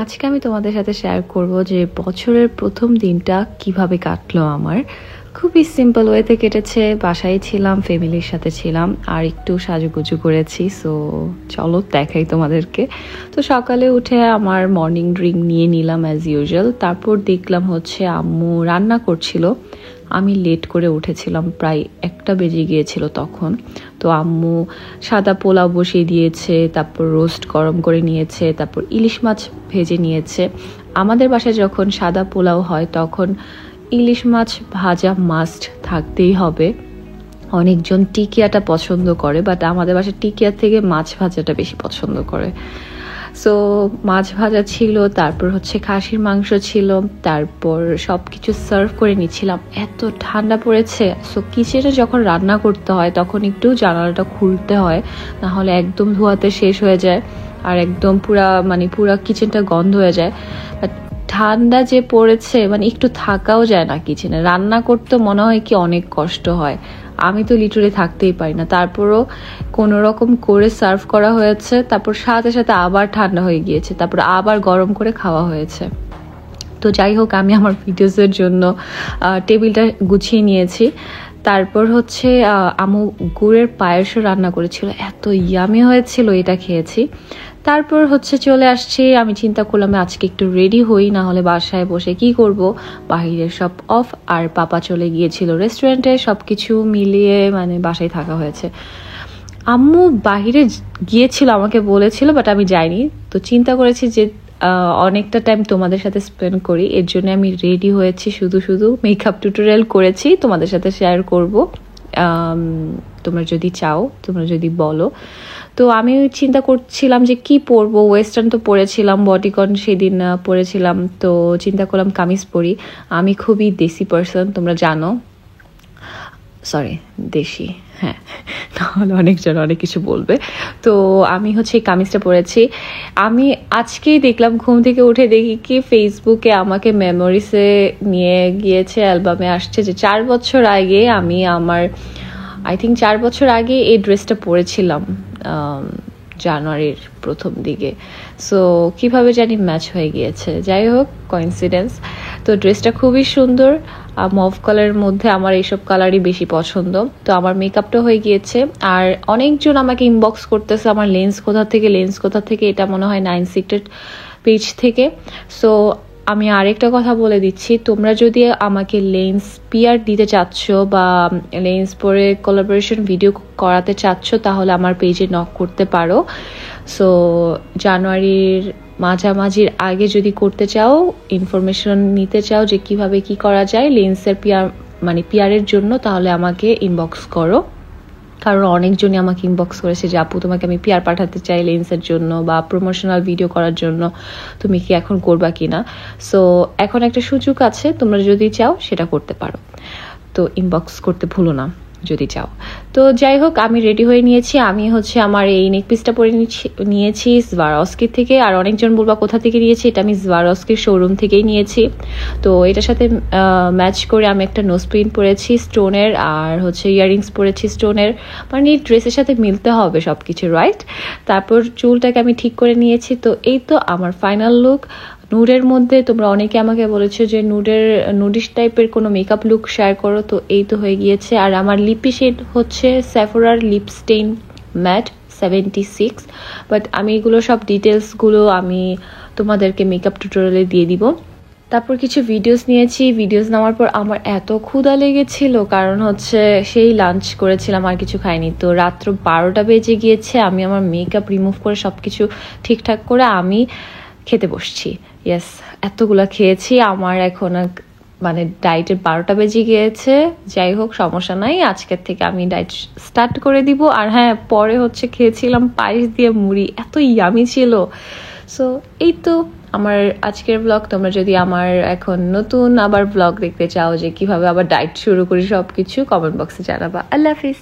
আজকে আমি তোমাদের সাথে শেয়ার করব যে বছরের প্রথম দিনটা কিভাবে কাটলো আমার। খুবই সিম্পল ওয়েতে কেটেছে। বাসায় ছিলাম, ফ্যামিলির সাথে ছিলাম, আর একটু সাজুগুজু করেছি। সো চলো দেখাই তোমাদেরকে। তো সকালে উঠে আমার মর্নিং ড্রিঙ্ক নিয়ে নিলাম অ্যাজ ইউজুয়াল। তারপর দেখলাম হচ্ছে আম্মু রান্না করছিল। আমি লেট করে উঠেছিলাম, প্রায় 1টা বেজে গিয়েছিল তখন। তো আম্মু সাদা পোলাও বসিয়ে দিয়েছে, তারপর রোস্ট গরম করে নিয়েছে, তারপর ইলিশ মাছ ভেজে নিয়েছে। আমাদের বাসায় যখন সাদা পোলাও হয় তখন ইলিশ মাছ ভাজা মাস্ট থাকতেই হবে। অনেকজন টিকিয়াটা পছন্দ করে, বাট আমাদের বাসায় টিকিয়ার থেকে মাছ ভাজাটা বেশি পছন্দ করে। সো মাছ ভাজা ছিল, তারপর হচ্ছে খাসির মাংস ছিল, তারপর সব কিছু সার্ভ করে নিচ্ছিলাম। এত ঠান্ডা পড়েছে। সো কিচেনে যখন রান্না করতে হয় তখন একটু জানালাটা খুলতে হয়, না হলে একদম ধোয়াতে শেষ হয়ে যায় আর একদম পুরা কিচেনটা গন্ধ হয়ে যায়। ঠান্ডা যে পড়েছে, একটু থাকাও যায় না কিচেনে। রান্না করতে মনে হয় কি অনেক কষ্ট হয়। আমি তো লিটারে থাকতেই পারি না। তারপরও কোনো রকম করে সার্ভ করা হয়েছে, তারপর সাথে সাথে আবার ঠান্ডা হয়ে গিয়েছে, তারপর আবার গরম করে খাওয়া হয়েছে। তো যাই হোক, আমি আমার ভিডিওসের জন্য টেবিলটা গুছিয়ে নিয়েছি। তারপর হচ্ছে আম্মু গুড়ের পায়েসও রান্না করেছিল, এত ইয়ামি হয়েছিল, এটা খেয়েছি। তারপর হচ্ছে চলে আসছি। আমি চিন্তা করলাম আজকে একটু রেডি হই, না হলে বাসায় বসে কি করব। বাহিরের সব অফ, আর পাপা চলে গিয়েছিল রেস্টুরেন্টে। সব কিছু মিলিয়ে বাসায় থাকা হয়েছে। আম্মু বাহিরে গিয়েছিল, আমাকে বলেছিল, বাট আমি যাইনি। তো চিন্তা করেছি যে অনেকটা টাইম তোমাদের সাথে স্পেন্ড করি, এর জন্য আমি রেডি হয়েছি। শুধু মেকআপ টিউটোরিয়াল করেছি, তোমাদের সাথে শেয়ার করব। তোমরা যদি চাও, তোমরা যদি বলো। তো আমি চিন্তা করছিলাম যে কি পরবো। ওয়েস্টার্ন তো পরেছিলাম, বডিকন সেদিন পরেছিলাম। তো চিন্তা করলাম কামিজ পরি। আমি খুবই দেশি পার্সন, তোমরা জানো। সরি, দেশি, হ্যাঁ, তাহলে অনেকজন অনেক কিছু বলবে। তো আমি হচ্ছে এই কামিজটা পরেছি। আমি আজকেই দেখলাম, ঘুম থেকে উঠে দেখি কি ফেসবুকে আমাকে মেমোরিসে নিয়ে গিয়েছে, অ্যালবামে আসছে যে 4 বছর আগে আমি আই থিঙ্ক 4 বছর আগে এই ড্রেসটা পরেছিলাম, জানুয়ারির প্রথম দিকে। সো কিভাবে জানি ম্যাচ হয়ে গিয়েছে। যাই হোক, কোইন্সিডেন্স। তো ড্রেসটা খুবই সুন্দর, মভ কালারের মধ্যে আমার এইসব কালারই বেশি পছন্দ। তো আমার মেকআপটা হয়ে গিয়েছে, আর অনেকজন আমাকে ইনবক্স করতেছে আমার লেন্স কোথা থেকে। এটা মনে হয় 9 সিক্রেট পেজ থেকে। সো আমি আরেকটা কথা বলে দিচ্ছি, তোমরা যদি আমাকে লেন্স পিআর দিতে চাচ্ছ বা লেন্স পরে কোলাবোরেশন ভিডিও করাতে চাচ্ছ, তাহলে আমার পেজে নক করতে পারো। সো জানুয়ারির মাঝামাঝির আগে যদি করতে চাও, ইনফরমেশন নিতে চাও যে কিভাবে কি করা যায় লেন্সের পিআরের জন্য, তাহলে আমাকে ইনবক্স করো। কারণ অনেকজনই আমাকে ইনবক্স করেছে যে আপু, তোমাকে আমি পিআর পাঠাতে চাই লেন্সের জন্য বা প্রমোশনাল ভিডিও করার জন্য, তুমি কি এখন করবা কিনা। সো এখন একটা সুযোগ আছে, তোমরা যদি চাও সেটা করতে পারো। তো ইনবক্স করতে ভুলো না যদি চাও। তো যাই হোক, আমি রেডি হয়ে নিয়েছি। আমি হচ্ছে আমার এই নেকপিসটা পরে নিয়েছি স্বারোস্কির থেকে। আর অনেকজন বলবা কোথা থেকে নিয়েছি, এটা আমি স্বারোস্কির শোরুম থেকেই নিয়েছি। তো এটার সাথে ম্যাচ করে আমি একটা নোজ পিন পরেছি স্টোনের, আর হচ্ছে ইয়াররিংস পরেছি স্টোনের। ড্রেসের সাথে মিলতে হবে সব কিছু, রাইট। তারপর চুলটাকে আমি ঠিক করে নিয়েছি। তো এই তো আমার ফাইনাল লুক। নুডের মধ্যে তোমরা অনেকে আমাকে বলেছো যে নুডিশ টাইপের কোনো মেকআপ লুক শেয়ার করো, তো এই তো হয়ে গিয়েছে। আর আমার লিপি শেড হচ্ছে সেফোরার লিপ স্টেইন ম্যাট 76। বাট আমি এগুলো সব ডিটেলসগুলো আমি তোমাদেরকে মেকআপ টিউটোরিয়ালে দিয়ে দিব। তারপর কিছু ভিডিওস নিয়েছি। ভিডিওস নেওয়ার পর আমার এত ক্ষুধা লেগেছিল, কারণ হচ্ছে সেই লাঞ্চ করেছিলাম আর কিছু খাইনি। তো রাত্র 12টা বেজে গিয়েছে। আমি আমার মেকআপ রিমুভ করে সব কিছু ঠিকঠাক করে আমি খেতে বসছি। ইয়েস, এতগুলা খেয়েছি। আমার এখন ডায়েটের 12টা বেজে গিয়েছে। যাই হোক, সমস্যা নাই, আজকের থেকে আমি ডায়েট স্টার্ট করে দিব। আর হ্যাঁ, পরে হচ্ছে খেয়েছিলাম পায়েস দিয়ে মুড়ি, এত ইয়ামি ছিল। সো এই তো আমার আজকের ব্লগ। তোমরা যদি আমার এখন নতুন আবার ব্লগ দেখতে চাও যে কিভাবে আবার ডায়েট শুরু করি সব কিছু, কমেন্ট বক্সে জানাবা। আল্লাহ হাফিজ।